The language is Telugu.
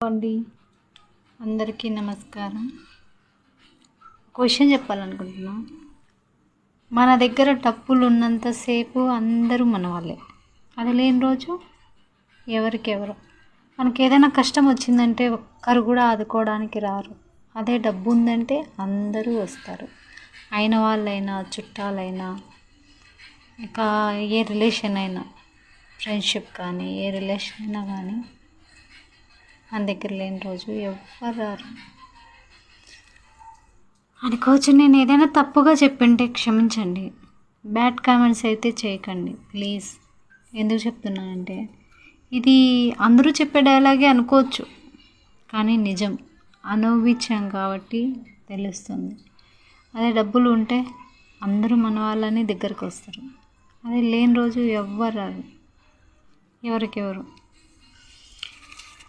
అండి, అందరికీ నమస్కారం. క్వశ్చన్ చెప్పాలనుకుంటున్నా. మన దగ్గర డబ్బులు ఉన్నంతసేపు అందరూ మన వాళ్ళే, అది లేని రోజు ఎవరికెవరు. మనకి ఏదైనా కష్టం వచ్చిందంటే ఒక్కరు కూడా ఆదుకోవడానికి రారు. అదే డబ్బు ఉందంటే అందరూ వస్తారు, అయిన వాళ్ళైనా చుట్టాలైనా, ఇక ఏ రిలేషన్ అయినా, ఫ్రెండ్షిప్ కానీ ఏ రిలేషన్ అయినా కానీ మన దగ్గర లేని రోజు ఎవ్వరు రారు. అనుకోవచ్చు, నేను ఏదైనా తప్పుగా చెప్పింటే క్షమించండి. బ్యాడ్ కామెంట్స్ అయితే చేయకండి ప్లీజ్. ఎందుకు చెప్తున్నానంటే, ఇది అందరూ చెప్పే డైలాగే అనుకోవచ్చు, కానీ నిజం అనుభవించాం కాబట్టి తెలుస్తుంది. అదే డబ్బులు ఉంటే అందరూ మన వాళ్ళని దగ్గరకు వస్తారు, అదే లేని రోజు ఎవ్వరు రారు, ఎవరికెవరు.